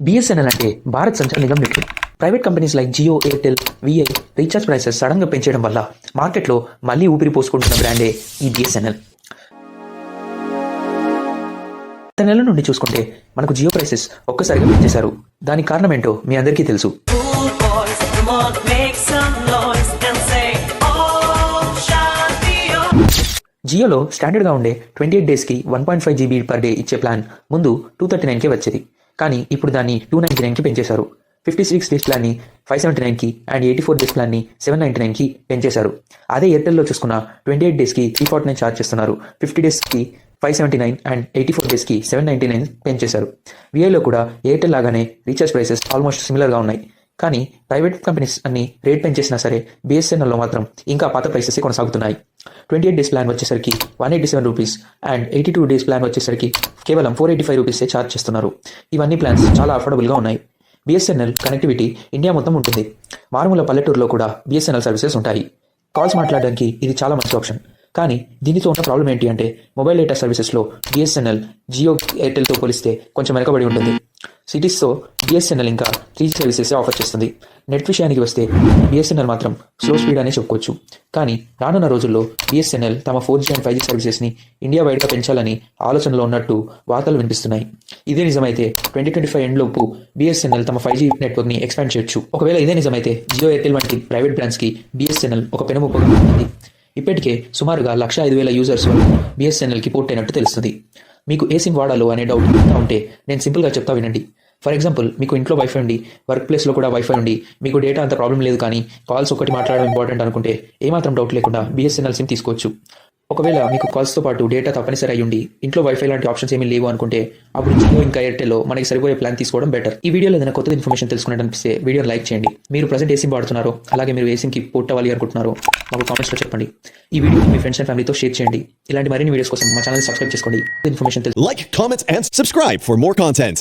BSNL అంటే Bharat Sanchar Nigam limited. Private companies like Jio, Airtel, Vi recharge prices sudden గా పెంచేయడం వల్ల మార్కెట్లో మళ్ళీ ఊపిరి పోసుకుంటున్న బ్రాండే ఈ BSNL. గత నెల నుండి చూసుకుంటే మనకు జియో ప్రైసెస్ ఒక్కసారిగా పెంచేశారు. దానికి కారణం ఏంటో మీ అందరికీ తెలుసు. జియోలో స్టాండర్డ్గా ఉండే 28 డేస్కి 1.5 GB పర్ డే ఇచ్చే ప్లాన్ ముందు 239కే వచ్చేది. కానీ ఇప్పుడు దాన్ని 299కి పెంచేశారు. 56 డేస్ ప్లాన్ని 579కి అండ్ 84 డేస్ ప్లాన్ని 799కి పెంచేశారు. అదే ఎయిర్టెల్లో చూసుకున్న 28 డేస్కి 349 ఛార్జ్ చేస్తున్నారు. 50 డేస్కి 579 అండ్ 84 డేస్కి 799 పెంచేశారు. విఐలో కూడా ఎయిర్టెల్ లాగానే రీఛార్జ్ ప్రైసెస్ ఆల్మోస్ట్ సిమిలర్గా ఉన్నాయి. కానీ ప్రైవేట్ కంపెనీస్ అన్ని రేట్ పెంచేసినా సరే BSNLలో మాత్రం ఇంకా పాత ప్రైసెస్ కొనసాగుతున్నాయి. 28 డేస్ ప్లాన్ వచ్చేసరికి 187 రూపీస్ అండ్ 82 డేస్ ప్లాన్ వచ్చేసరికి కేవలం 485 రూపీసే ఛార్జ్ చేస్తున్నారు. ఇవన్నీ ప్లాన్స్ చాలా అఫోర్డబుల్గా ఉన్నాయి. BSNL కనెక్టివిటీ ఇండియా మొత్తం ఉంటుంది. మారుమూల పల్లెటూరులో కూడా BSNL సర్వీసెస్ ఉంటాయి. కాల్స్ మాట్లాడడానికి ఇది చాలా మంచి ఆప్షన్. కానీ దీనితో ఉన్న ప్రాబ్లం ఏంటి అంటే మొబైల్ డేటా సర్వీసెస్లో BSNL జియో, ఎయిర్టెల్తో పోలిస్తే కొంచెం వెనకబడి ఉంటుంది. సిటీస్తో BSNL ఇంకా 3G సర్వీసెస్ ఆఫర్ చేస్తుంది. నెట్ విషయానికి వస్తే BSNL మాత్రం స్లో స్పీడ్ అనే చెప్పుకోవచ్చు. కానీ రానున్న రోజుల్లో BSNL తమ 4G అండ్ 5G సర్వీసెస్ని ఇండియా వైడ్గా పెంచాలని ఆలోచనలో ఉన్నట్టు వార్తలు వినిపిస్తున్నాయి. ఇదే నిజమైతే 2025 ఎండ్లోపు BSNL తమ 5G నెట్వర్క్ని ఎక్స్పాండ్ చేయొచ్చు. ఒకవేళ ఇదే నిజమైతే జియో, ఎయిర్టెల్ వంటి ప్రైవేట్ బ్రాండ్స్కి BSNL ఒక పెనుముప్పుగా ఉంటుంది. ఇప్పటికే సుమారుగా 105,000 యూజర్స్ BSNLకి పోర్ట్ అయినట్టు తెలుస్తుంది. మీకు ఏ సిమ్ వాడాలో అనే డౌట్ ఉంటే నేను సింపుల్గా చెప్తా వినండి. ఫర్ ఎగ్జాంపుల్, మీకు ఇంట్లో వైఫై ఉండి, వర్క్ ప్లేస్లో కూడా వైఫై ఉండి, మీకు డేటా అంత ప్రాబ్లం లేదు, కానీ కాల్స్ ఒకటి మాట్లాడడం ఇంపార్టెంట్ అనుకుంటే ఏమాత్రం డౌట్ లేకుండా BSNL సిమ్ తీసుకోవచ్చు. ఒకవేళ మీకు కాల్స్తో పాటు డేటా తప్పనిసరి అయ్యి ఉండి ఇంట్లో వైఫై లాంటి ఆప్షన్స్ ఏమీ లేవు అనుకుంటే అప్పుడు జియో ఇంకా ఎయిర్టెల్లో మనకి సరిపోయే ప్లాన్ తీసుకోవడం బెటర్. ఈ వీడియోలో ఏదైనా కొత్త ఇన్ఫర్మేషన్ తెలుసుకున్నట్టు అనిపిస్తే వీడియోని లైక్ చేయండి. మీరు ప్రజెంట్ ఏ సిమ్ వాడుతున్నారో, అలాగే మీరు ఏ సిమ్కి పోర్ట్ అవ్వాలి అనుకుంటున్నారో మాకు కామెంట్స్లో చెప్పండి. ఈ వీడియోని మీ ఫ్రెండ్స్ అండ్ ఫ్యామిలీతో షేర్ చేయండి. ఇలాంటి మరిన్ని వీడియోస్ కోసం మా ఛానల్ సబ్స్క్రైబ్ చేసుకోండి. Information Like, comment, and subscribe for more content.